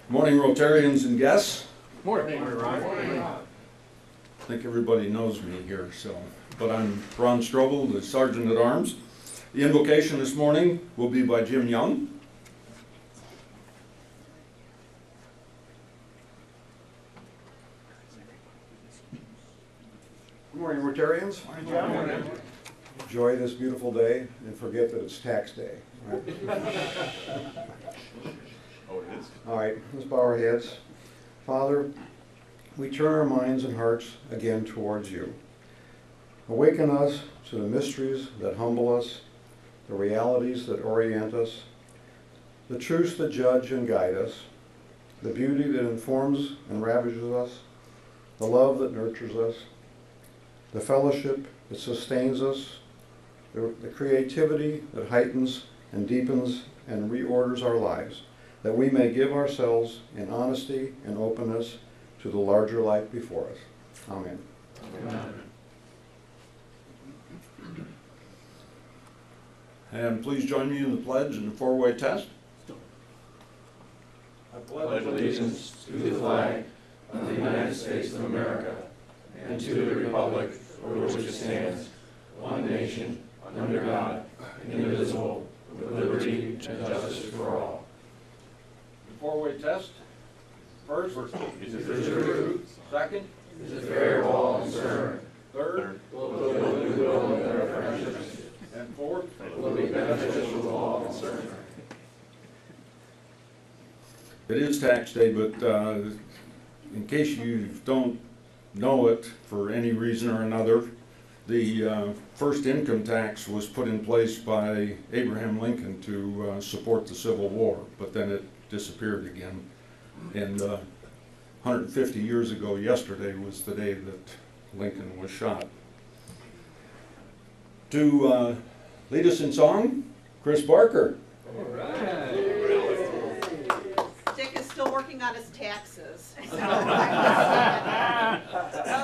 Morning, Rotarians and guests. Morning. I think everybody knows me here, but I'm Ron Strobel, the Sergeant at Arms. The invocation this morning will be by Jim Young. Good morning, Rotarians. Morning, John. Morning. Enjoy this beautiful day and forget that it's tax day. Right? Oh, it is? All right, let's bow our heads. Father, we turn our minds and hearts again towards you. Awaken us to the mysteries that humble us, the realities that orient us, the truths that judge and guide us, the beauty that informs and ravages us, the love that nurtures us, the fellowship that sustains us, the creativity that heightens and deepens and reorders our lives, that we may give ourselves in honesty and openness to the larger life before us. Amen. Amen. And please join me in the pledge and the four-way test. I pledge allegiance to the flag of the United States of America and to the republic for which it stands, one nation, under God, indivisible, with liberty and justice for all. The four-way test. First, is it true? Second, Is it fair to all concerned? third, Will the goodwill of their friendships and fourth. will be beneficial to all concerned? It is tax day, but in case you don't know it for any reason or another, the first income tax was put in place by Abraham Lincoln to support the Civil War, but then it disappeared again. And 150 years ago yesterday was the day that Lincoln was shot. To lead us in song, Chris Barker. All right. Dick is still working on his taxes. So.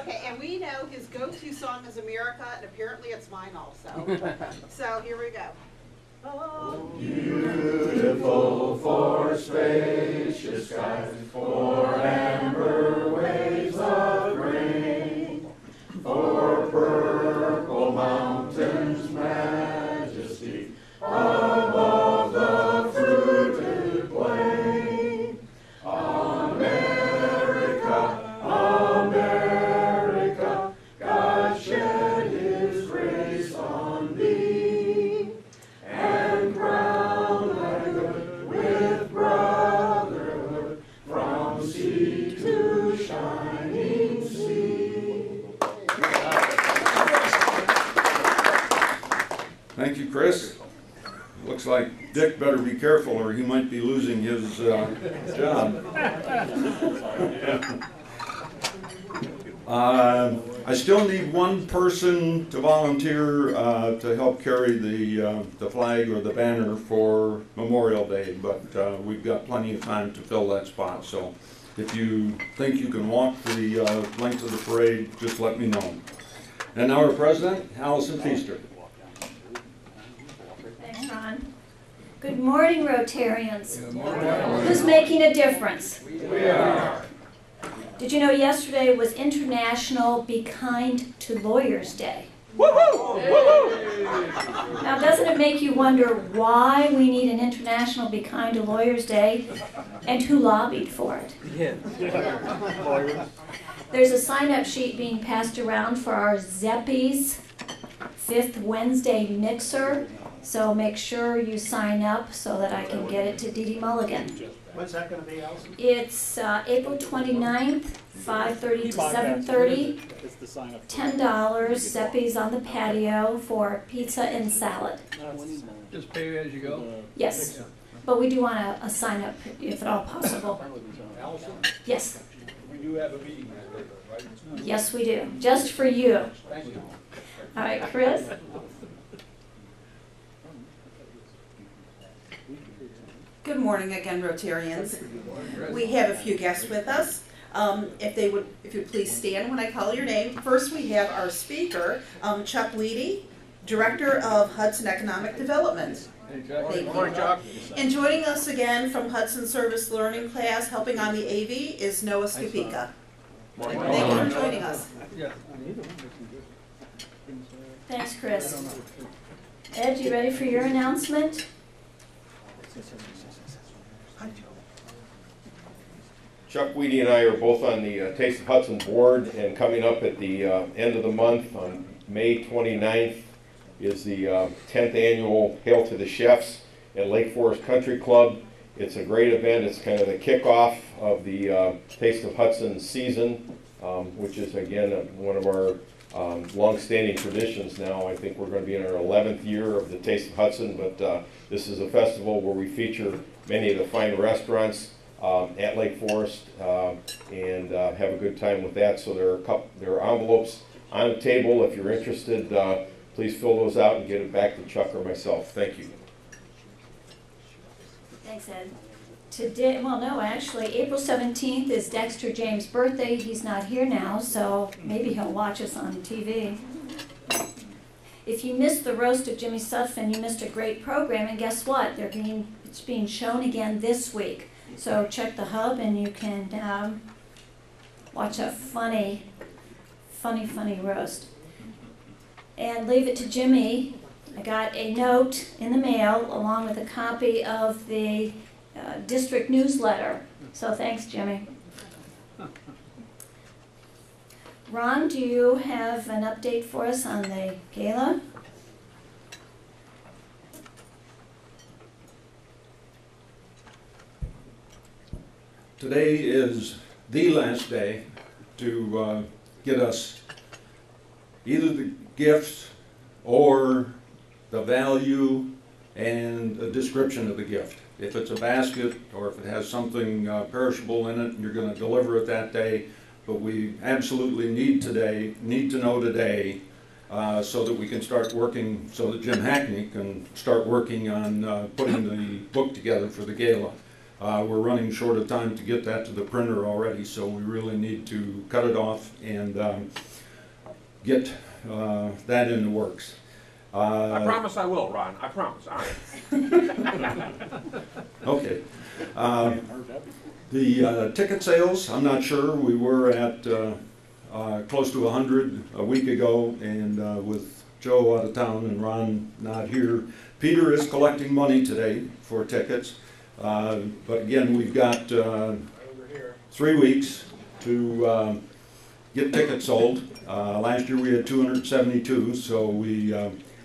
Okay, and we know his go-to song is America, and apparently it's mine also. So here we go. Oh, Beautiful for spacious skies, for amber waves of grain, for purple mountains' majesty, above the fruited plain. America, America, God shed His grace on thee, and crown thy good with brotherhood, from sea to shining sea. Thank you, Chris. Looks like Dick better be careful or he might be losing his job. I still need one person to volunteer to help carry the flag or the banner for Memorial Day, but we've got plenty of time to fill that spot. So if you think you can walk the length of the parade, just let me know. And now our president, Allison Feaster. Thanks, Ron. Good morning, Rotarians. Good morning. Who's making a difference? We are. Did you know yesterday was International Be Kind to Lawyers Day? Woohoo! Now, doesn't it make you wonder why we need an International Be Kind to Lawyers Day and who lobbied for it? There's a sign-up sheet being passed around for our Zeppies 5th Wednesday mixer, so make sure you sign up so that I can get it to Dee Dee Mulligan. When's that going to be, Allison? It's April 29th, 5:30 to 7:30. $10, Zeppi's on the patio for pizza and salad. Just pay as you go. Yes, but we do want a sign up if at all possible. Allison, Yes, we do have a meeting that day, right? yes we do, just for you. Thank you. All right, Chris? good morning again, Rotarians. We have a few guests with us. If you'd please stand when I call your name. First, we have our speaker, Chuck Leedy, Director of Hudson Economic Development. Thank you. Morning, Chuck. And joining us again from Hudson Service Learning class, helping on the AV, is Noah Skupika. Thank you for joining us. Yeah. Thanks, Chris. Ed, you ready for your announcement? Chuck Weedy and I are both on the Taste of Hudson board, and coming up at the end of the month on May 29th is the 10th annual Hail to the Chefs at Lake Forest Country Club. It's a great event. It's kind of the kickoff of the Taste of Hudson season, which is again one of our long-standing traditions now. I think we're going to be in our 11th year of the Taste of Hudson, but this is a festival where we feature many of the fine restaurants at Lake Forest and have a good time with that. So there are envelopes on the table. If you're interested, please fill those out and get it back to Chuck or myself. Thank you. Thanks, Ed. Today, well, no, actually, April 17th is Dexter James' birthday. He's not here now, so maybe he'll watch us on TV. If you missed the roast of Jimmy Sutphin, you missed a great program, and guess what? It's being shown again this week. So check the hub, and you can watch a funny roast. And leave it to Jimmy. I got a note in the mail along with a copy of the district newsletter. So thanks, Jimmy. Ron, do you have an update for us on the gala? Today is the last day to get us either the gifts or the value and a description of the gift. If it's a basket or if it has something perishable in it, you're going to deliver it that day. But we absolutely need to know today so that we can start working, so that Jim Hackney can start working on putting the book together for the gala. We're running short of time to get that to the printer already, so we really need to cut it off and get that in the works. I promise I will, Ron. I promise. All right. Okay. The ticket sales, I'm not sure. We were at close to 100 a week ago, and with Joe out of town and Ron not here, Peter is collecting money today for tickets. But again, we've got 3 weeks to get tickets sold. Last year we had 272, so we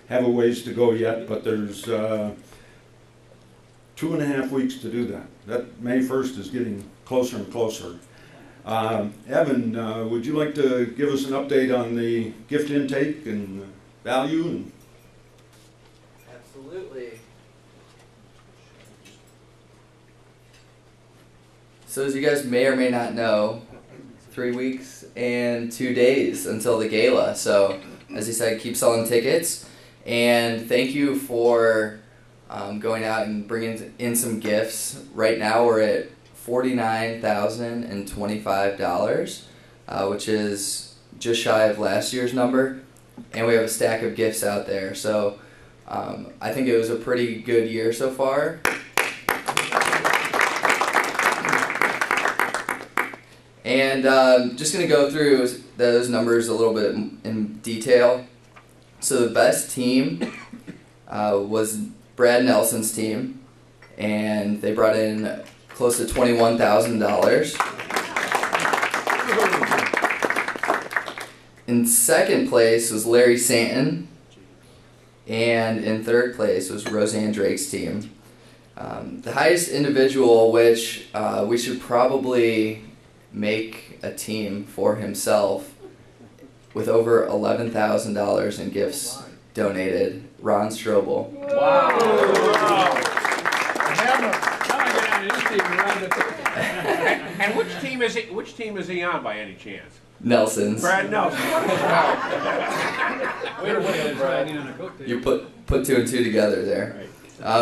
have a ways to go yet, but there's 2.5 weeks to do that. That May 1st is getting closer and closer. Evan, would you like to give us an update on the gift intake and value? Absolutely. So as you guys may or may not know, 3 weeks and 2 days until the gala. So as he said, keep selling tickets. And thank you for going out and bringing in some gifts. Right now we're at $49,025, which is just shy of last year's number. And we have a stack of gifts out there. So I think it was a pretty good year so far. And just going to go through those numbers a little bit in detail. So the best team was Brad Nelson's team, and they brought in close to $21,000. In second place was Larry Santon, and in third place was Roseanne Drake's team. The highest individual, which we should probably make a team for himself, with over $11,000 in gifts donated, Ron Strobel. Wow. And which team is he on by any chance? Nelson's. Brad Nelson. You put two and two together there.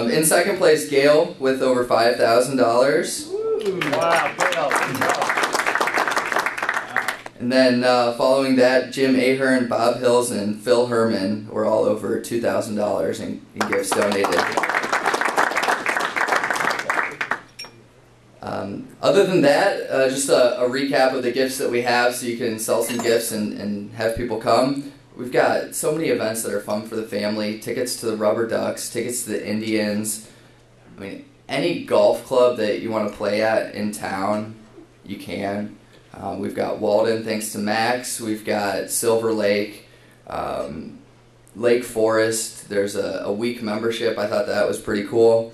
In second place, Gail with over $5,000. Wow. And then following that, Jim Ahern, Bob Hills, and Phil Herman were all over $2,000 in gifts donated. Other than that, just a recap of the gifts that we have so you can sell some gifts and have people come. We've got so many events that are fun for the family. Tickets to the Rubber Ducks, tickets to the Indians. I mean, any golf club that you want to play at in town, you can. We've got Walden, thanks to Max. We've got Silver Lake, Lake Forest. There's a week membership. I thought that was pretty cool.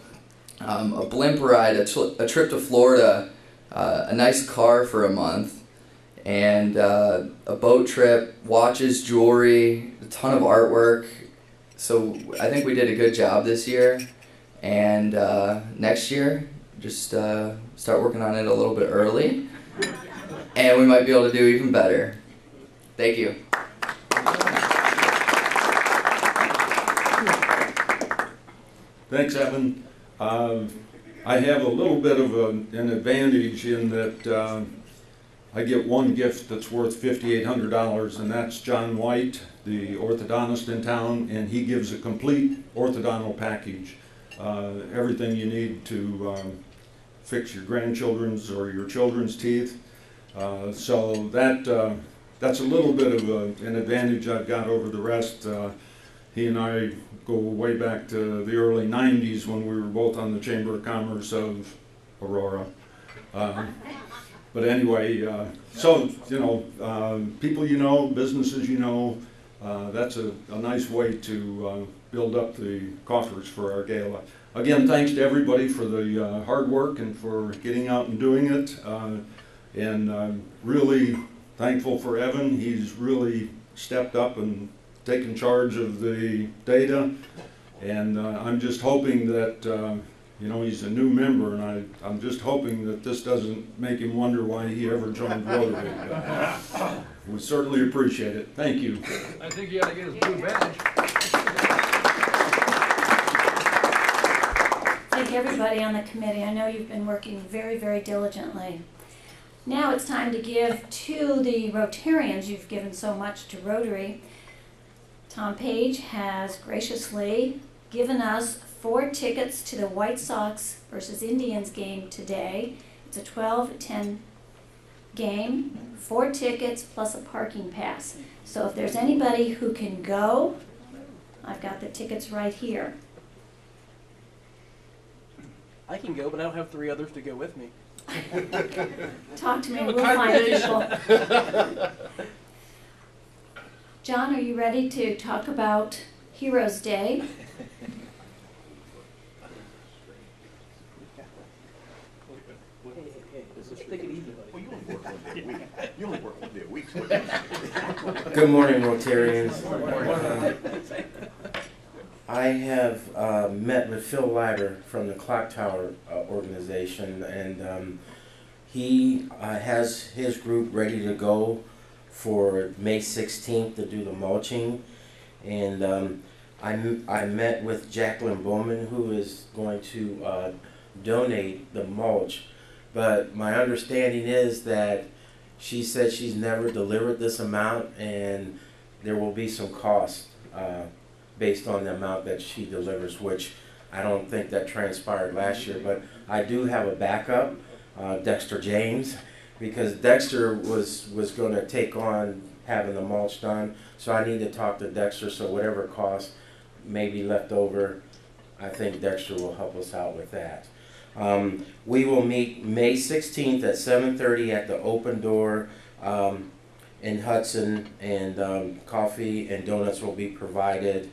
A blimp ride, a trip to Florida, a nice car for a month, and a boat trip, watches, jewelry, a ton of artwork. So I think we did a good job this year, and next year just start working on it a little bit early, and we might be able to do even better. Thank you. Thanks, Evan. I have a little bit of an advantage in that I get one gift that's worth $5,800, and that's John White, the orthodontist in town, and he gives a complete orthodontal package. Everything you need to fix your grandchildren's or your children's teeth. So that's a little bit of an advantage I've got over the rest. He and I go way back to the early 90s when we were both on the Chamber of Commerce of Aurora. But anyway, so, you know, people you know, businesses you know, that's a nice way to build up the coffers for our gala. Again, thanks to everybody for the hard work and for getting out and doing it. And I'm really thankful for Evan. He's really stepped up and taken charge of the data. And I'm just hoping that, you know, he's a new member, and I'm just hoping that this doesn't make him wonder why he ever joined Rotary. We certainly appreciate it. Thank you. I think you ought to get his blue badge. Thank everybody on the committee. I know you've been working very, very diligently. Now it's time to give to the Rotarians. You've given so much to Rotary. Tom Page has graciously given us 4 tickets to the White Sox versus Indians game today. It's a 12-10 game, 4 tickets plus a parking pass. So if there's anybody who can go, I've got the tickets right here. I can go, but I don't have 3 others to go with me. Talk to me, we'll find people. John, are you ready to talk about Heroes Day? Take it easy, buddy. You only work 1 day a week. Good morning, Rotarians. I have met with Phil Latter from the Clock Tower organization, and he has his group ready to go for May 16th to do the mulching. And I met with Jacqueline Bowman, who is going to donate the mulch. But my understanding is that she said she's never delivered this amount, and there will be some cost based on the amount that she delivers, which I don't think that transpired last year. But I do have a backup, Dexter James, because Dexter was going to take on having the mulch done. So I need to talk to Dexter, so whatever cost may be left over, I think Dexter will help us out with that. We will meet May 16th at 7:30 at the Open Door in Hudson, and coffee and donuts will be provided.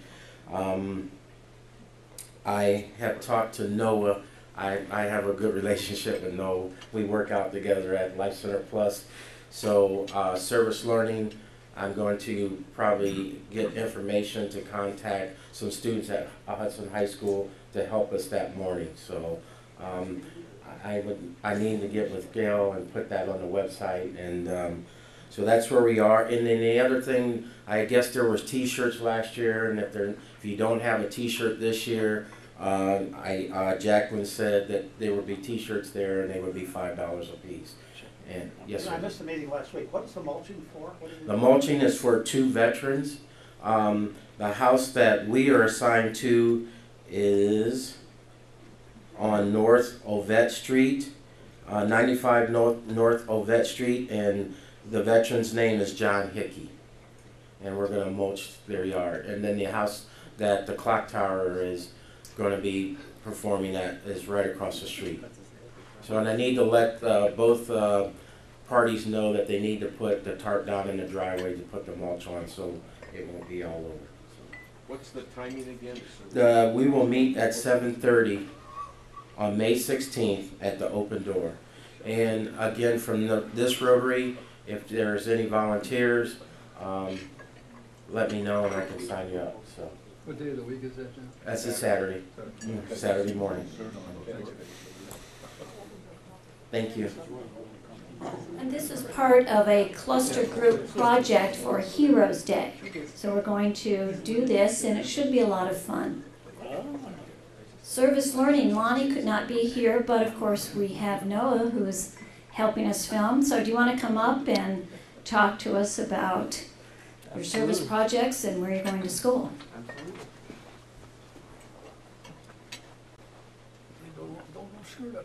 I have talked to Noah. I have a good relationship with Noah. We work out together at Life Center Plus. So service learning, I'm going to probably get information to contact some students at Hudson High School to help us that morning. So I need to get with Gail and put that on the website, and so that's where we are. And then the other thing, I guess there was T-shirts last year, and if you don't have a T-shirt this year, Jacqueline said that there would be T-shirts there, and they would be $5 a piece. And yes, sir. I missed the meeting last week. What's the mulching for? The mulching is for 2 veterans. The house that we are assigned to is on North Ovette Street, 95 North Ovette Street, and the veteran's name is John Hickey. And we're going to mulch their yard. And then the house that the clock tower is going to be performing at is right across the street. So, and I need to let both parties know that they need to put the tarp down in the driveway to put the mulch on, so it won't be all over. What's the timing again? We will meet at 7:30 on May 16th at the open door. And again, from this Rotary, if there's any volunteers, let me know and I can sign you up. So. What day of the week is that, John? That's a Saturday. Saturday morning. Thank you. And this is part of a cluster group project for Heroes Day. So we're going to do this, and it should be a lot of fun. Service Learning, Lonnie could not be here, but of course we have Noah who's helping us film. So do you want to come up and talk to us about your service projects and where you're going to school?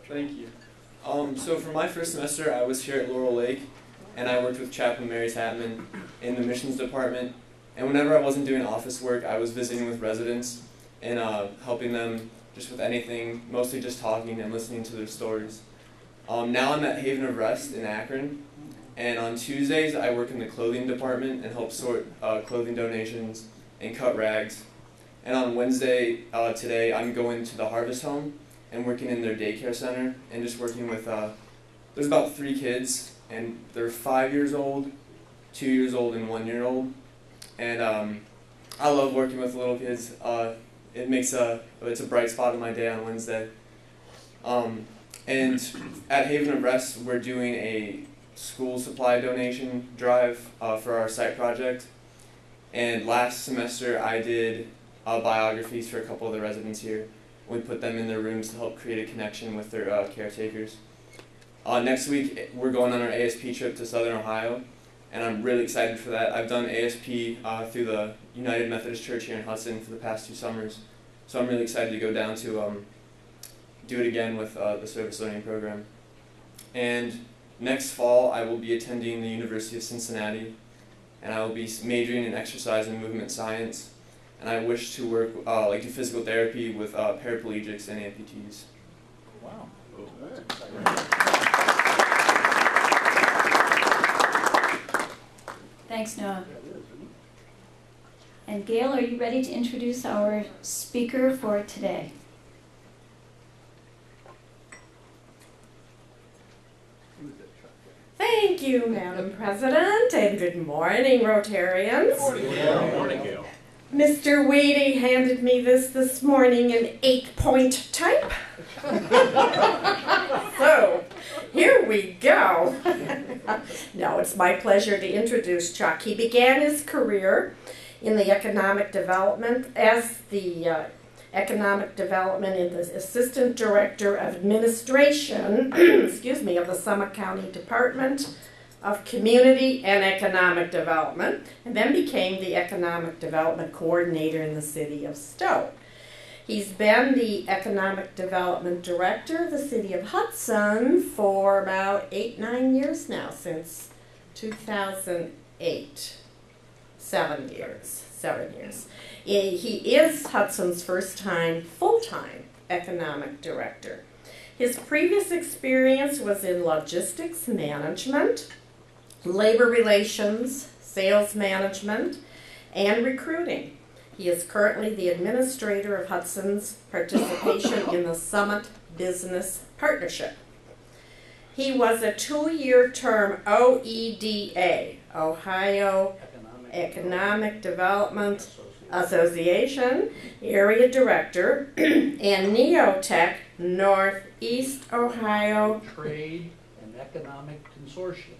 Thank you. So for my first semester, I was here at Laurel Lake, and I worked with Chaplain Mary Tatman in the missions department. And whenever I wasn't doing office work, I was visiting with residents and helping them just with anything, mostly just talking and listening to their stories. Now I'm at Haven of Rest in Akron, and on Tuesdays I work in the clothing department and help sort clothing donations and cut rags. And on Wednesday, today, I'm going to the Harvest Home and working in their daycare center and just working with, there's about 3 kids, and they're 5 years old, 2 years old, and 1 year old. And I love working with little kids. It makes it's a bright spot in my day on Wednesday. And at Haven of Rest, we're doing a school supply donation drive for our site project. And last semester, I did biographies for a couple of the residents here. We put them in their rooms to help create a connection with their caretakers. Next week, we're going on our ASP trip to Southern Ohio, and I'm really excited for that. I've done ASP through the United Methodist Church here in Hudson for the past 2 summers, so I'm really excited to go down to do it again with the service learning program. And next fall, I will be attending the University of Cincinnati, and I will be majoring in exercise and movement science. And I wish to work, do physical therapy with paraplegics and amputees. Wow. Thanks, Noah. And Gail, are you ready to introduce our speaker for today? Thank you, Madam President, and good morning, Rotarians. Good morning, Gail. Mr. Weedy handed me this morning in 8-point type. So, here we go. No, it's my pleasure to introduce Chuck. He began his career in the economic development as the economic development in the Assistant Director of Administration, excuse me, of the Summit County Department of Community and Economic Development, and then became the Economic Development Coordinator in the City of Stowe. He's been the Economic Development Director of the City of Hudson for about 8-9 years now, since 2008. 7 years. 7 years. He is Hudson's first-time full-time Economic Director. His previous experience was in logistics management, labor relations, sales management, and recruiting. He is currently the administrator of Hudson's participation in the Summit Business Partnership. He was a 2-year term OEDA, Ohio Economic Development Association Area Director, and Neotech Northeast Ohio Trade and Economic Consortium.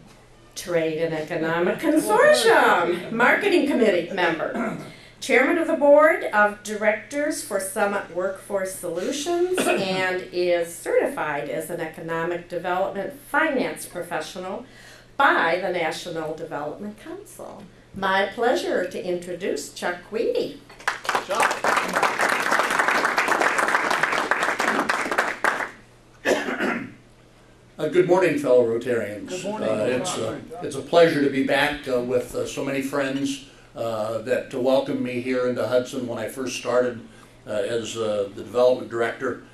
Trade and Economic Consortium, Marketing Committee member, Chairman of the Board of Directors for Summit Workforce Solutions, and is certified as an Economic Development Finance Professional by the National Development Council. My pleasure to introduce Chuck Weedy. Good morning, fellow Rotarians. Good morning. It's a pleasure to be back with so many friends that welcomed me here into Hudson when I first started as the development director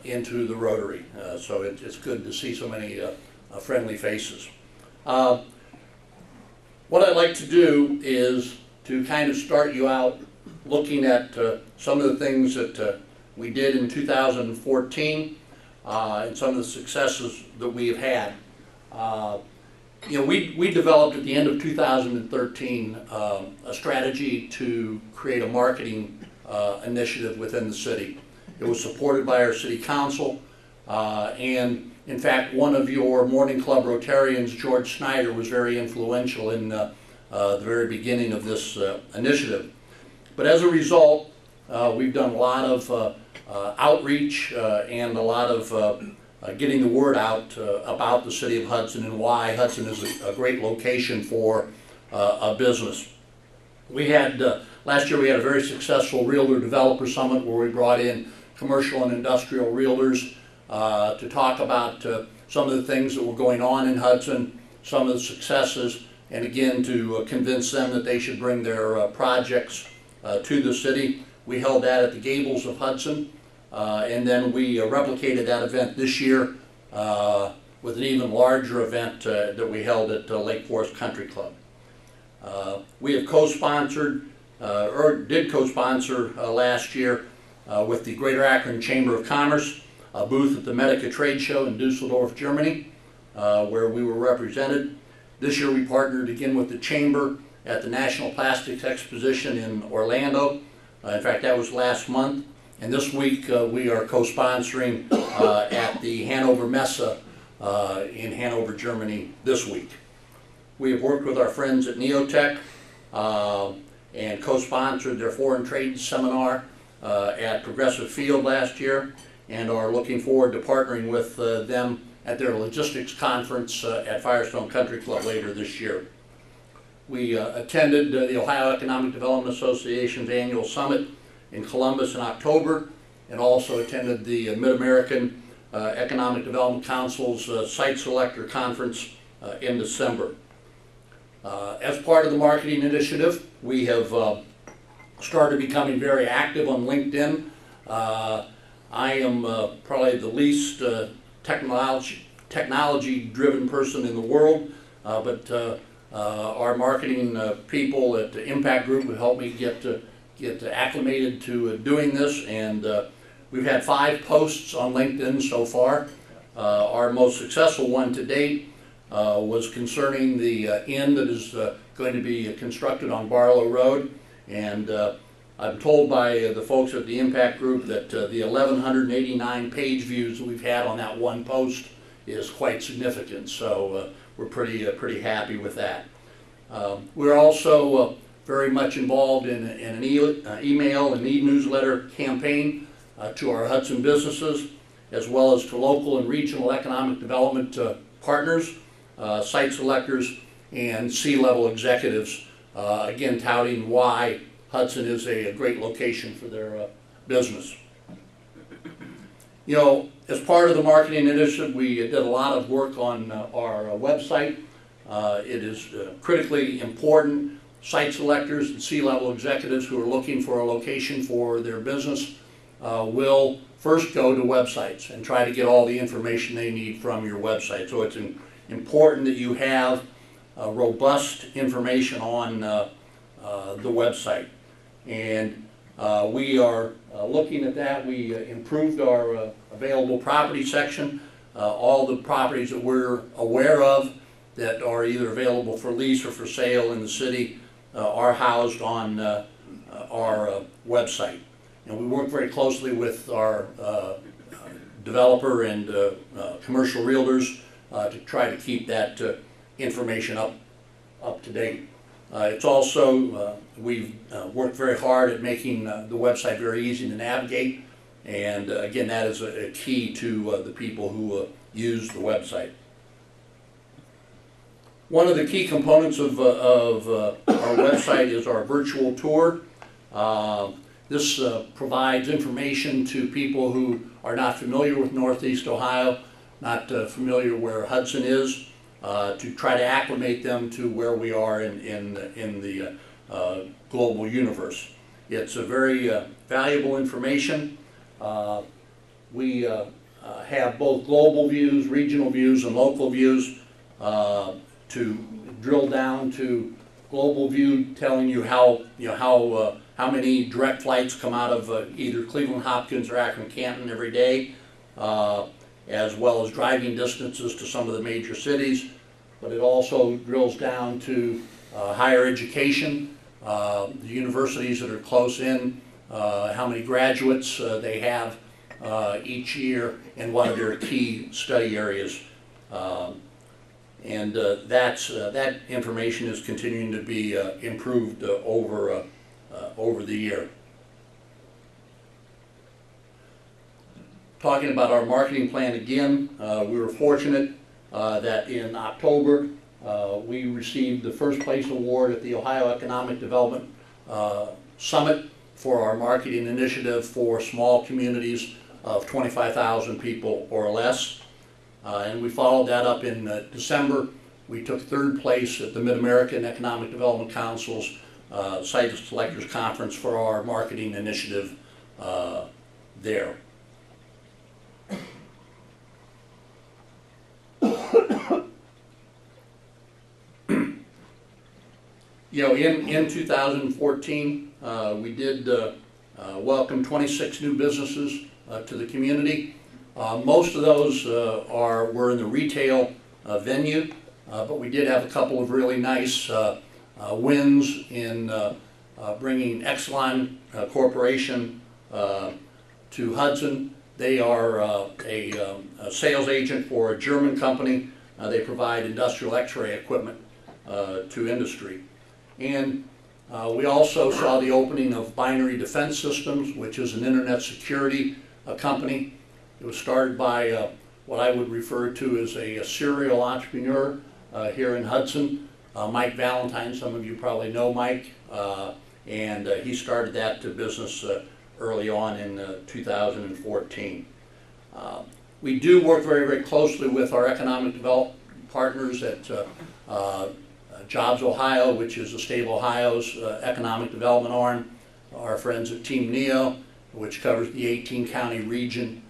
into the Rotary. So it's good to see so many friendly faces. What I'd like to do is to kind of start you out looking at some of the things that we did in 2014 and some of the successes that we have had. You know, we developed at the end of 2013 a strategy to create a marketing initiative within the city. It was supported by our city council, and in fact, one of your Morning Club Rotarians, George Snyder, was very influential in the very beginning of this initiative. But as a result, we've done a lot of outreach and a lot of getting the word out about the city of Hudson and why Hudson is a great location for a business. We had, last year we had a very successful Realtor Developer Summit where we brought in commercial and industrial realtors to talk about some of the things that were going on in Hudson, some of the successes, and again to convince them that they should bring their projects to the city. We held that at the Gables of Hudson, and then we replicated that event this year with an even larger event that we held at Lake Forest Country Club. We have co-sponsored, or did co-sponsor last year with the Greater Akron Chamber of Commerce, a booth at the Medica Trade Show in Dusseldorf, Germany, where we were represented. This year we partnered again with the Chamber at the National Plastics Exposition in Orlando. In fact, that was last month. And this week we are co-sponsoring at the Hanover Messe in Hanover, Germany this week. We have worked with our friends at Neotech and co-sponsored their foreign trade seminar at Progressive Field last year, and are looking forward to partnering with them at their logistics conference at Firestone Country Club later this year. We attended the Ohio Economic Development Association's annual summit in Columbus in October, and also attended the Mid-American Economic Development Council's Site Selector Conference in December. As part of the marketing initiative, we have started becoming very active on LinkedIn. I am probably the least technology-driven person in the world, but our marketing people at the Impact Group have helped me get acclimated to doing this, and we've had 5 posts on LinkedIn so far. Our most successful one to date was concerning the inn that is going to be constructed on Barlow Road, and I'm told by the folks at the Impact Group that the 1,189 page views that we've had on that one post is quite significant, so we're pretty happy with that. We're also very much involved in an email and e-newsletter campaign to our Hudson businesses, as well as to local and regional economic development partners, site selectors, and C-level executives, again touting why Hudson is a great location for their business. You know, as part of the marketing initiative, we did a lot of work on our website. It is critically important. Site selectors and C-level executives who are looking for a location for their business will first go to websites and try to get all the information they need from your website. So it's important that you have robust information on the website. And we are looking at that. We improved our available property section. All the properties that we're aware of that are either available for lease or for sale in the city are housed on our website. And we work very closely with our developer and commercial realtors to try to keep that information up to date. It's also, we've worked very hard at making the website very easy to navigate, and again, that is a key to the people who use the website. One of the key components of our website is our virtual tour. This provides information to people who are not familiar with Northeast Ohio not familiar where Hudson is, to try to acclimate them to where we are in the global universe. It's a very valuable information. We have both global views, regional views, and local views. To drill down to global view, telling you how how many direct flights come out of either Cleveland Hopkins or Akron Canton every day, as well as driving distances to some of the major cities. But it also drills down to higher education, the universities that are close in, how many graduates they have each year, and what are their key study areas. That information is continuing to be improved over the year. Talking about our marketing plan again, we were fortunate that in October we received the first place award at the Ohio Economic Development Summit for our marketing initiative for small communities of 25,000 people or less. And we followed that up in December. We took third place at the Mid-American Economic Development Council's Site Selectors Conference for our marketing initiative there. In 2014, we did welcome 26 new businesses to the community. Most of those were in the retail venue, but we did have a couple of really nice wins in bringing Exelon Corporation to Hudson. They are a sales agent for a German company. They provide industrial X-ray equipment to industry. And we also saw the opening of Binary Defense Systems, which is an internet security company. It was started by what I would refer to as a serial entrepreneur here in Hudson, Mike Valentine. Some of you probably know Mike, and he started that business early on in 2014. We do work very, very closely with our economic development partners at Jobs Ohio, which is the state of Ohio's economic development arm, our friends at Team NEO, which covers the 18-county region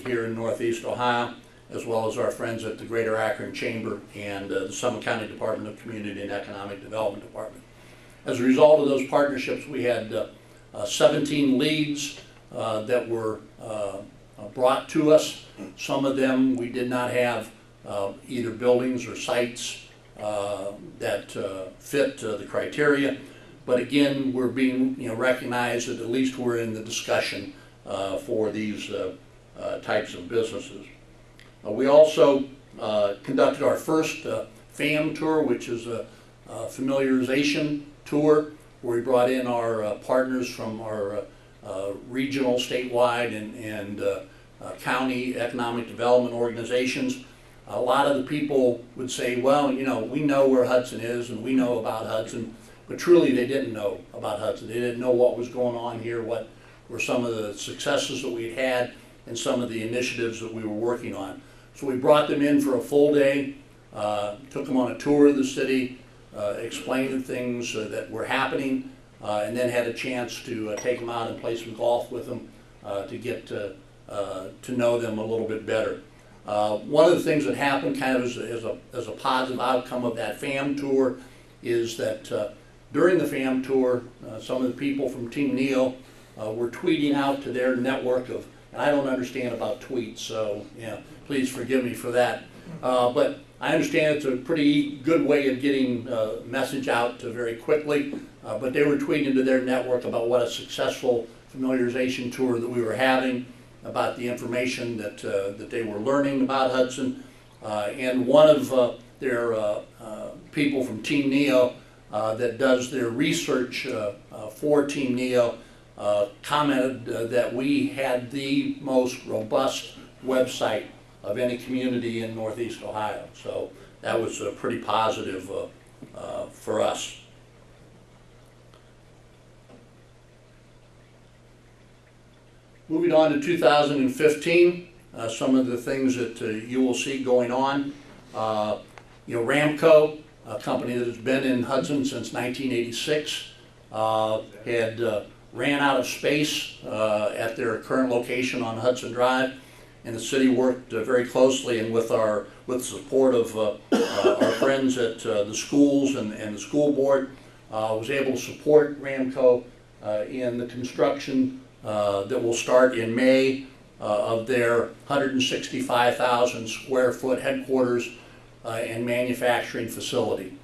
here in Northeast Ohio, as well as our friends at the Greater Akron Chamber and the Summit County Department of Community and Economic Development Department. As a result of those partnerships, we had 17 leads that were brought to us. Some of them we did not have either buildings or sites that fit the criteria, but again, we're being recognized that at least we're in the discussion for these types of businesses. We also conducted our first FAM tour, which is a familiarization tour, where we brought in our partners from our regional, statewide, and county economic development organizations. A lot of the people would say, well, we know where Hudson is and we know about Hudson, but truly they didn't know about Hudson. They didn't know what was going on here, what were some of the successes that we had, and some of the initiatives that we were working on. So we brought them in for a full day, took them on a tour of the city, explained the things that were happening, and then had a chance to take them out and play some golf with them to get to know them a little bit better. One of the things that happened kind of as a positive outcome of that FAM tour is that during the FAM tour, some of the people from Team NEO were tweeting out to their network of, and I don't understand about tweets, so please forgive me for that. But I understand it's a pretty good way of getting message out very quickly. But they were tweeting to their network about what a successful familiarization tour that we were having, about the information that they were learning about Hudson. And one of their people from Team NEO that does their research for Team NEO commented that we had the most robust website of any community in Northeast Ohio. So that was pretty positive for us. Moving on to 2015, some of the things that you will see going on. Ramco, a company that has been in Hudson since 1986, had ran out of space at their current location on Hudson Drive, and the city worked very closely and with the support of our friends at the schools and the school board, was able to support Ramco in the construction that will start in May of their 165,000 square foot headquarters and manufacturing facility.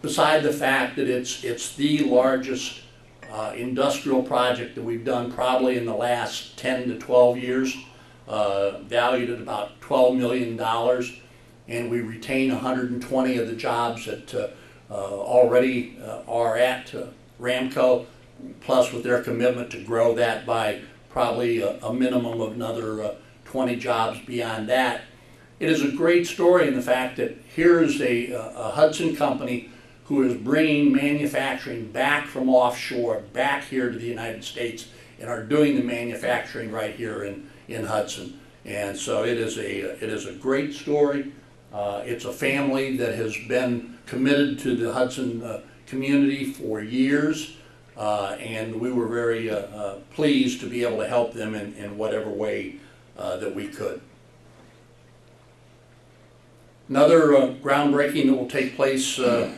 Beside the fact that it's the largest industrial project that we've done probably in the last 10 to 12 years, valued at about $12 million, and we retain 120 of the jobs that already are at Ramco, plus with their commitment to grow that by probably a minimum of another 20 jobs beyond that. It is a great story in the fact that here is a Hudson company who is bringing manufacturing back from offshore back here to the United States and are doing the manufacturing right here in Hudson. And so it is a great story. It's a family that has been committed to the Hudson community for years, and we were very pleased to be able to help them in whatever way that we could. Another groundbreaking that will take place in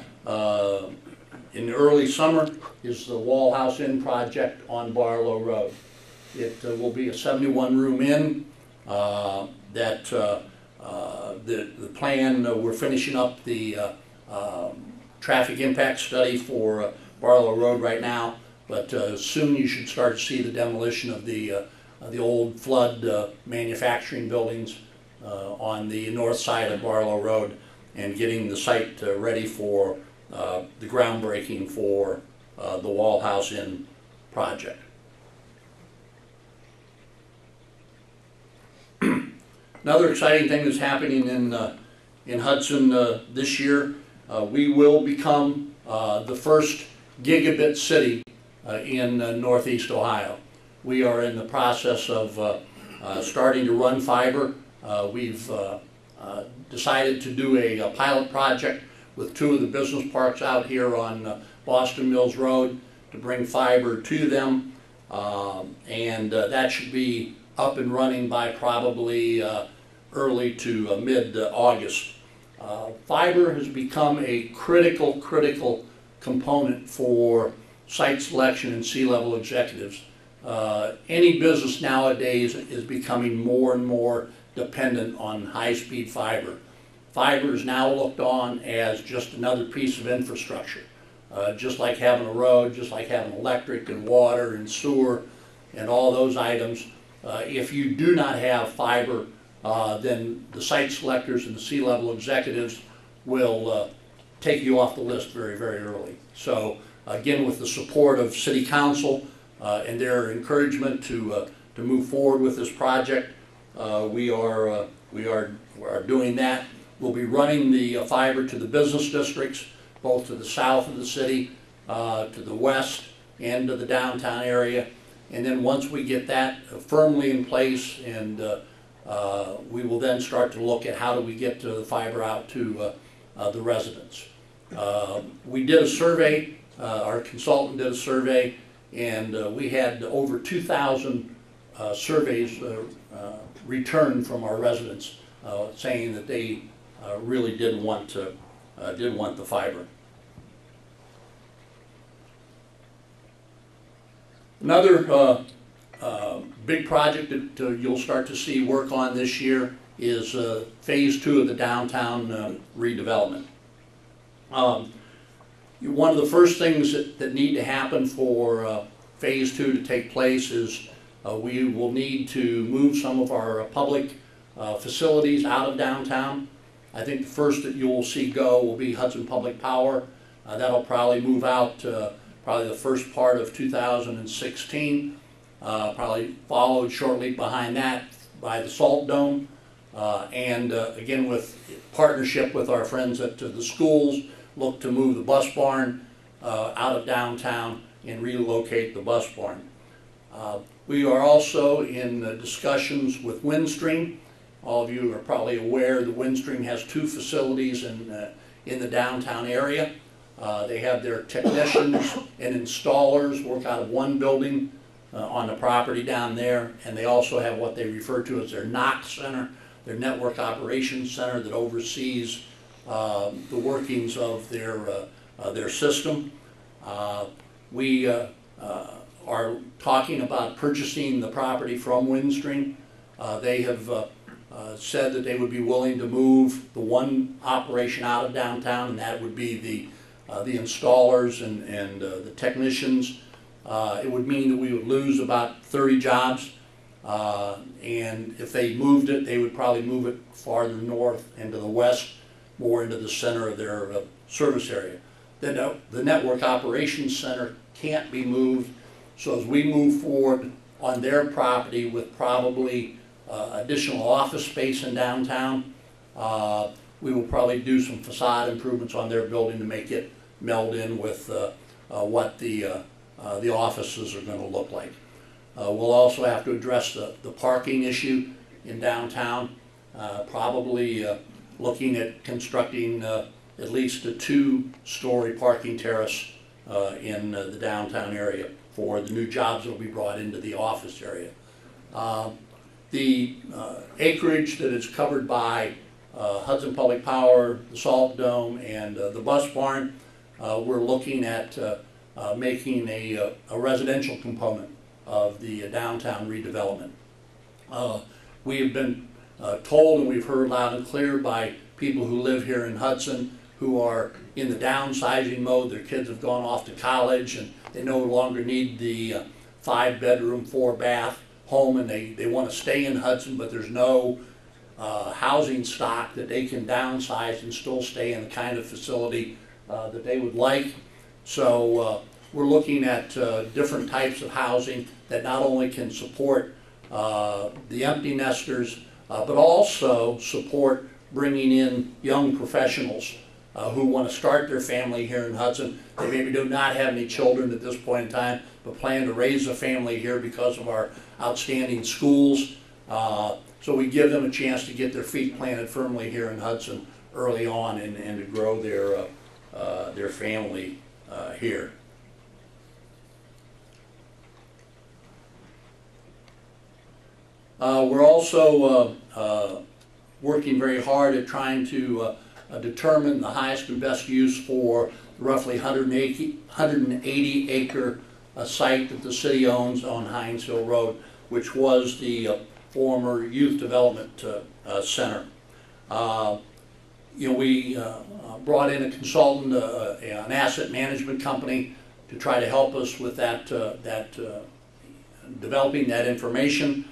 the early summer is the Wall House Inn project on Barlow Road. It will be a 71-room inn that the plan, we're finishing up the traffic impact study for Barlow Road right now, but soon you should start to see the demolition of the old flood manufacturing buildings on the north side of Barlow Road, and getting the site ready for the groundbreaking for the Wall House Inn project. Another exciting thing that's happening in Hudson this year, we will become the first gigabit city in Northeast Ohio. We are in the process of starting to run fiber. We've decided to do a pilot project with 2 of the business parks out here on Boston Mills Road to bring fiber to them, and that should be up and running by probably early to mid-August. Fiber has become a critical component for site selection and C-level executives. Any business nowadays is becoming more and more dependent on high-speed fiber. Fiber is now looked on as just another piece of infrastructure, just like having a road, just like having electric and water and sewer and all those items. If you do not have fiber, then the site selectors and the C-level executives will take you off the list very early. So again, with the support of City Council and their encouragement to move forward with this project, we are doing that. We'll be running the fiber to the business districts, both to the south of the city, to the west, and to the downtown area. And then once we get that firmly in place, and we will then start to look at how do we get the fiber out to the residents. We did a survey, our consultant did a survey, and we had over 2,000 surveys returned from our residents saying that they really did want the fiber. Another big project that you'll start to see work on this year is phase 2 of the downtown redevelopment. One of the first things that need to happen for phase 2 to take place is we will need to move some of our public facilities out of downtown. I think the first that you will see go will be Hudson Public Power. That'll probably move out probably the first part of 2016. Probably followed shortly behind that by the Salt Dome. And again, with partnership with our friends at the schools, look to move the bus barn out of downtown and relocate the bus barn. We are also in discussions with Windstream. All of you are probably aware that Windstream has 2 facilities in the downtown area. They have their technicians and installers work out of one building on the property down there, and they also have what they refer to as their NOC center, their Network Operations Center, that oversees the workings of their system. We are talking about purchasing the property from Windstream. They have said that they would be willing to move the one operation out of downtown, and that would be the installers and the technicians. It would mean that we would lose about 30 jobs, and if they moved it, they would probably move it farther north and to the west, more into the center of their service area. The Network Operations Center can't be moved, so as we move forward on their property with probably additional office space in downtown, we will probably do some facade improvements on their building to make it meld in with what the offices are going to look like. We'll also have to address the parking issue in downtown, probably looking at constructing at least a 2-story parking terrace in the downtown area for the new jobs that will be brought into the office area. The acreage that is covered by Hudson Public Power, the Salt Dome, and the Bus Barn, we're looking at making a residential component of the downtown redevelopment. We have been told, and we've heard loud and clear by people who live here in Hudson who are in the downsizing mode. Their kids have gone off to college and they no longer need the 5-bedroom, 4-bath home, and they want to stay in Hudson, but there's no housing stock that they can downsize and still stay in the kind of facility that they would like. So we're looking at different types of housing that not only can support the empty nesters, but also support bringing in young professionals who want to start their family here in Hudson. They maybe do not have any children at this point in time, but plan to raise a family here because of our outstanding schools. So we give them a chance to get their feet planted firmly here in Hudson early on and to grow their family here. We're also working very hard at trying to determine the highest and best use for the roughly 180 acre site that the city owns on Hines Hill Road, which was the former Youth Development Center. We brought in a consultant, an asset management company, to try to help us with that, developing that information.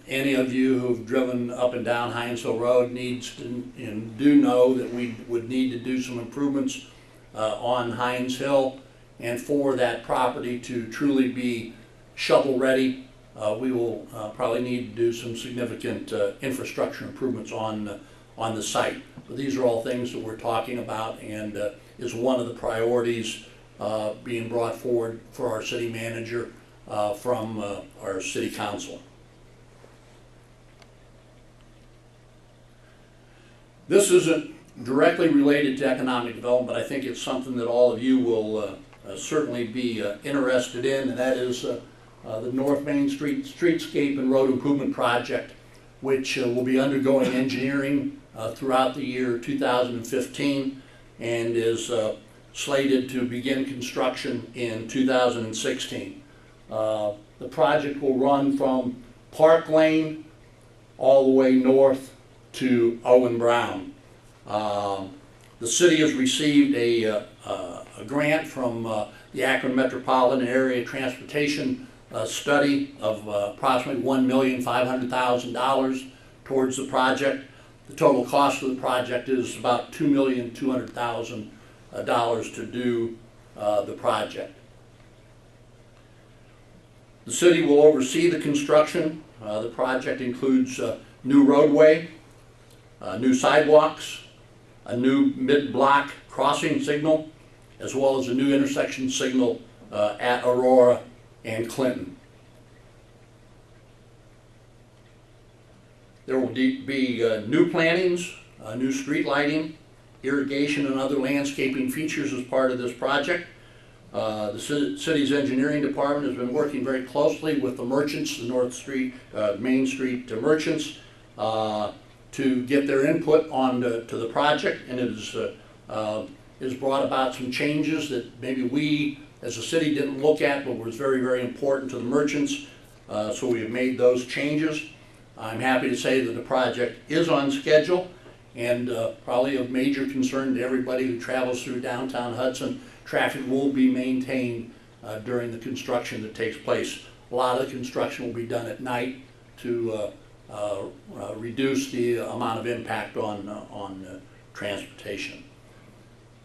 Any of you who've driven up and down Hines Hill Road needs to, and do know that we would need to do some improvements on Hines Hill, and for that property to truly be shovel ready, we will probably need to do some significant infrastructure improvements on the site. But these are all things that we're talking about, and is one of the priorities being brought forward for our city manager from our city council. This isn't directly related to economic development, but I think it's something that all of you will certainly be interested in, and that is the North Main Street Streetscape and Road Improvement Project, which will be undergoing engineering throughout the year 2015 and is slated to begin construction in 2016. The project will run from Park Lane all the way north to Owen Brown. The city has received a grant from the Akron Metropolitan Area Transportation Study of approximately $1,500,000 towards the project. The total cost of the project is about $2,200,000 to do the project. The city will oversee the construction. The project includes new roadway, new sidewalks, a new mid-block crossing signal, as well as a new intersection signal at Aurora and Clinton. There will be new plantings, new street lighting, irrigation and other landscaping features as part of this project. The city's engineering department has been working very closely with the merchants, the Main Street merchants, to get their input on to the project, and it has brought about some changes that maybe we as a city didn't look at, but was very, very important to the merchants. So we have made those changes. I'm happy to say that the project is on schedule, and probably of major concern to everybody who travels through downtown Hudson. Traffic will be maintained during the construction that takes place. A lot of the construction will be done at night to reduce the amount of impact on transportation.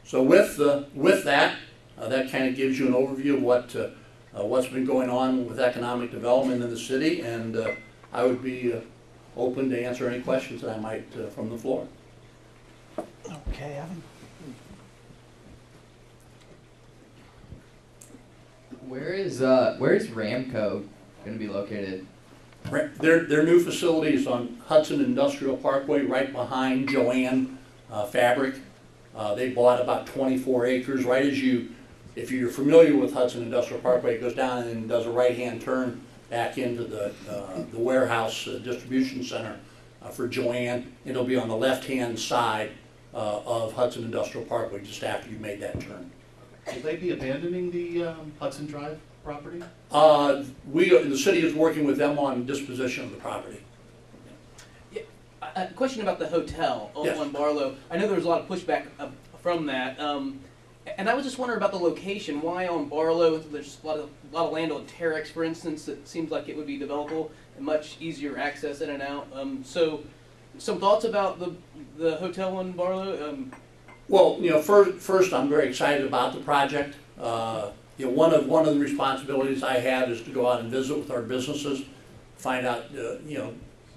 So with that, that kind of gives you an overview of what's been going on with economic development in the city, and I would be open to answer any questions that I might from the floor. Okay, Evan. Where is Ramco going to be located? Their new facility is on Hudson Industrial Parkway, right behind Joanne Fabric. They bought about 24 acres. Right as if you're familiar with Hudson Industrial Parkway, it goes down and does a right-hand turn back into the warehouse distribution center for Joanne. It'll be on the left-hand side of Hudson Industrial Parkway, just after you made that turn. Will they be abandoning the Hudson Drive property? The city is working with them on disposition of the property. Yeah, a question about the hotel Yes. on Barlow. I know there was a lot of pushback from that, and I was just wondering about the location. Why on Barlow? There's a lot of land on Terex, for instance. That seems like it would be developable and much easier access in and out. So, some thoughts about the hotel on Barlow? Well, first I'm very excited about the project. One of the responsibilities I have is to go out and visit with our businesses, find out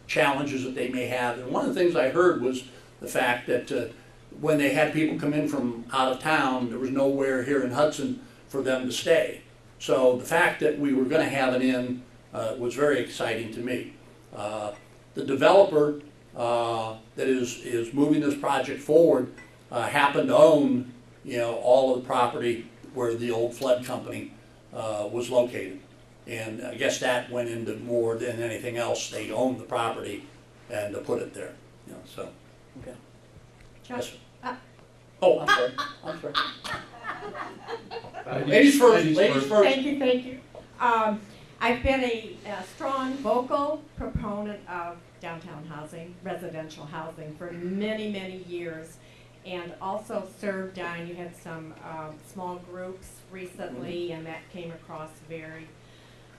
challenges that they may have. And one of the things I heard was the fact that when they had people come in from out of town, there was nowhere here in Hudson for them to stay. So the fact that we were going to have an inn was very exciting to me. The developer that is moving this project forward happened to own, all of the property where the old flood company was located. And I guess that went into more than anything else. They owned the property and put it there. So. Okay. Yes, oh, I'm sorry. I'm sorry. Ladies first. Ladies first. Thank you. I've been a strong vocal proponent of downtown housing, residential housing, for many, many years. And also served on, you had some small groups recently, and that came across very,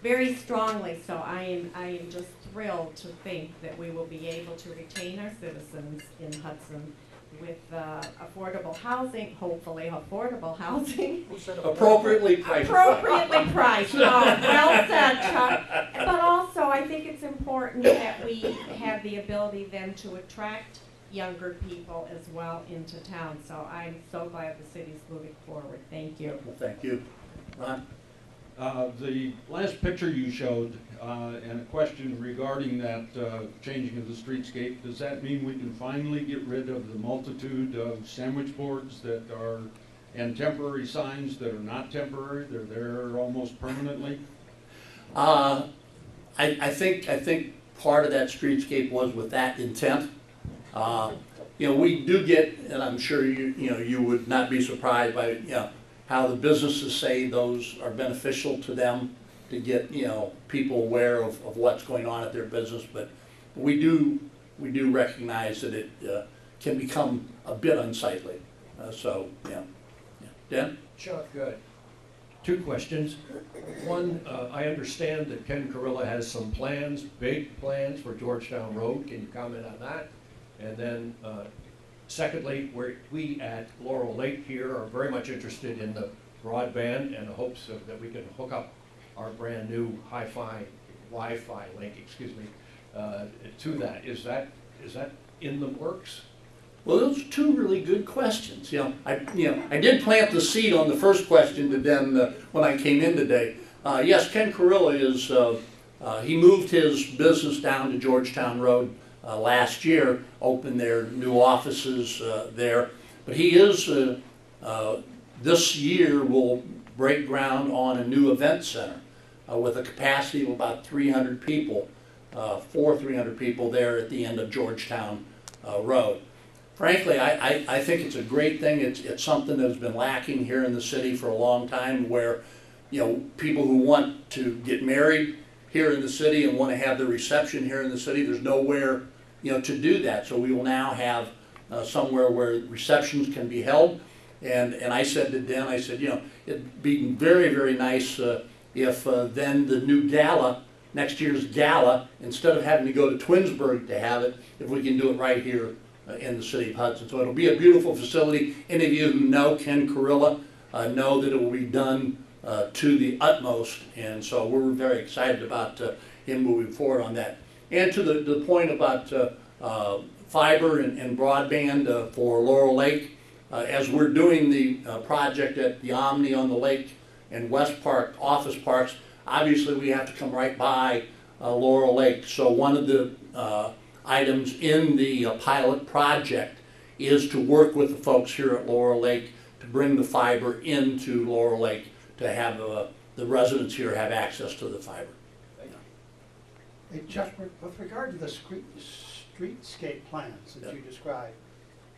very strongly. So I am just thrilled to think that we will be able to retain our citizens in Hudson with affordable housing, hopefully affordable housing. Appropriately priced. Appropriately priced. Well said, Chuck. But also, I think it's important that we have the ability then to attract younger people as well into town. So I'm so glad the city's moving forward. Thank you. Well, thank you. Ron? The last picture you showed, and a question regarding that changing of the streetscape, does that mean we can finally get rid of the multitude of sandwich boards that are, and temporary signs that are not temporary, they're there almost permanently? I think part of that streetscape was with that intent. We do get, and I'm sure you would not be surprised by how the businesses say those are beneficial to them to get people aware of what's going on at their business. But we do recognize that it can become a bit unsightly. So yeah. Dan? Chuck, two questions. One, I understand that Ken Carilla has some plans, big plans for Georgetown Road. Can you comment on that? And then, secondly, we at Laurel Lake here are very much interested in the broadband and the hopes that we can hook up our brand new Wi-Fi link, to that. Is that in the works? Well, those are two really good questions. I did plant the seed on the first question to them when I came in today. Yes, Ken Carilla he moved his business down to Georgetown Road last year, opened their new offices there. But he is, this year will break ground on a new event center with a capacity of about 300 people, 300 people there at the end of Georgetown Road. Frankly, I think it's a great thing. It's something that's been lacking here in the city for a long time, where, you know, people who want to get married here in the city and want to have the reception here in the city, there's nowhere, you know, to do that. So we will now have somewhere where receptions can be held. And I said to Den, I said, you know, it'd be very, very nice if then the new gala, next year's gala, instead of having to go to Twinsburg to have it, if we can do it right here in the city of Hudson. So it'll be a beautiful facility. Any of you who know Ken Carilla know that it will be done to the utmost, and so we're very excited about him moving forward on that. And to the point about fiber and broadband for Laurel Lake, as we're doing the project at the Omni on the Lake and West Park office parks, obviously we have to come right by Laurel Lake. So one of the items in the pilot project is to work with the folks here at Laurel Lake to bring the fiber into Laurel Lake to have the residents here have access to the fiber. Hey, Jeff, with regard to the streetscape plans that you described,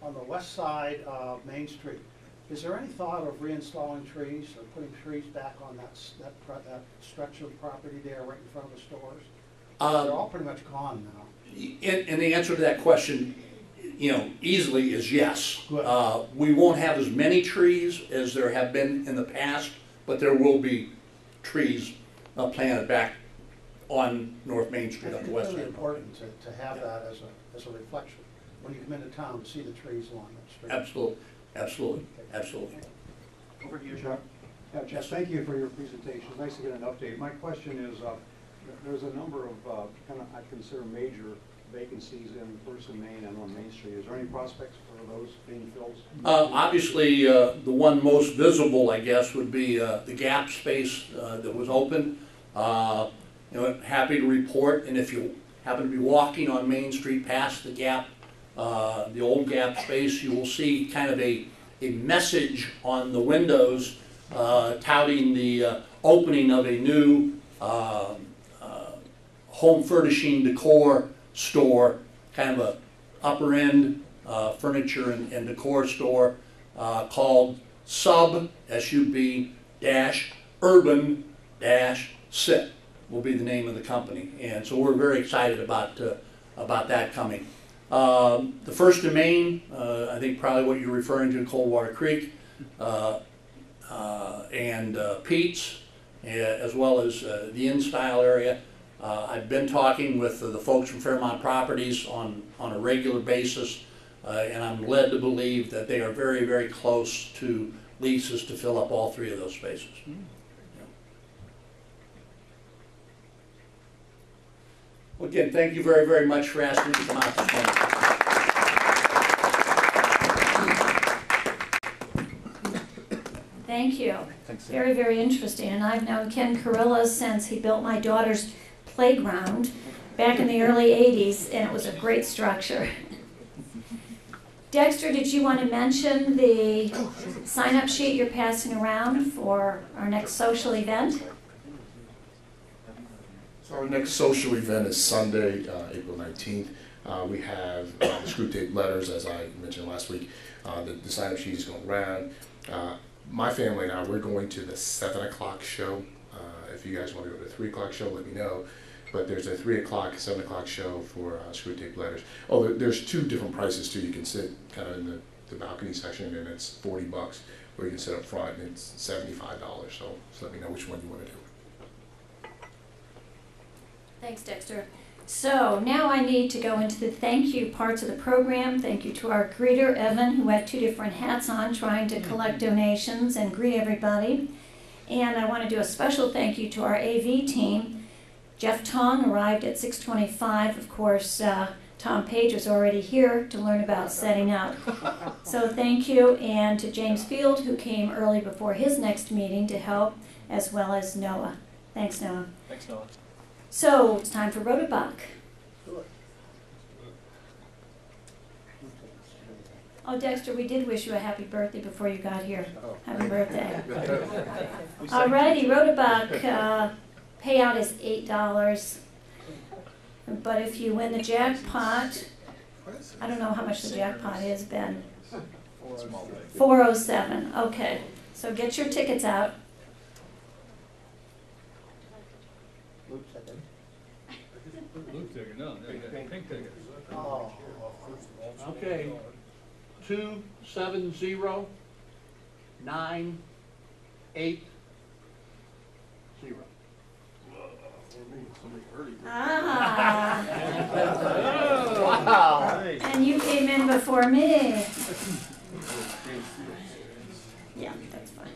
on the west side of Main Street, is there any thought of reinstalling trees or putting trees back on that stretch of property there right in front of the stores? They're all pretty much gone now. And the answer to that question, you know, easily is yes. We won't have as many trees as there have been in the past, but there will be trees planted back on North Main Street on the west It's really end. important to have that as a reflection when you come into town to see the trees along that street. Absolutely, absolutely, absolutely. Over to you, Jeff. Yeah, Jeff, thank you for your presentation. Nice to get an update. My question is, there's a number of kind of I consider major vacancies in First and Main and on Main Street. Is there any prospects for those being filled? Obviously, the one most visible, I guess, would be the Gap space that was open. You know, happy to report, and if you happen to be walking on Main Street past the Gap, the old Gap space, you will see kind of a message on the windows touting the opening of a new home furnishing decor store, kind of a upper end furniture and decor store called SUB dash urban dash sit will be the name of the company, and so we're very excited about that coming. The First and Main, I think probably what you're referring to, Coldwater Creek, and Pete's, as well as the in-style area. I've been talking with the folks from Fairmont Properties on a regular basis, and I'm led to believe that they are very, very close to leases to fill up all three of those spaces. Yeah. Well, again, thank you very, very much for asking me to come out this morning. Thank you. Thanks. Very, very interesting. And I've known Ken Carilla since he built my daughter's playground back in the early 80s, and it was a great structure. Dexter, did you want to mention the sign-up sheet you're passing around for our next social event? So our next social event is Sunday, April 19th. We have the Screwtape letters, as I mentioned last week. The sign-up sheet is going around. My family and I, we're going to the 7 o'clock show. If you guys want to go to the 3 o'clock show, let me know. But there's a 3 o'clock, 7 o'clock show for Screwtape letters. Oh, there's two different prices too. You can sit kind of in the balcony section, and it's $40, or you can sit up front, and it's $75. So let me know which one you want to do. Thanks, Dexter. So now I need to go into the thank you parts of the program. Thank you to our greeter, Evan, who had two different hats on trying to collect donations and greet everybody. And I want to do a special thank you to our AV team. Jeff Tong arrived at 6:25. Of course, Tom Page was already here to learn about setting up. So thank you. And to James Field, who came early before his next meeting to help, as well as Noah. Thanks, Noah. Thanks, Noah. So it's time for Rotary. Oh, Dexter, we did wish you a happy birthday before you got here. Happy birthday. Alrighty, Rotabuck, payout is $8. But if you win the jackpot, I don't know how much the jackpot is, Ben. 407. Okay, so get your tickets out. Blue ticket, no, pink ticket. Oh. Okay, 270980. Ah. Wow. And you came in before me. Yeah, that's fine.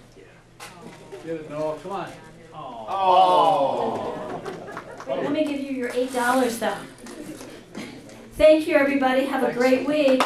Get it, Noah, come on. Oh. Wait, let me give you your $8 though. Thank you, everybody. Have a great week.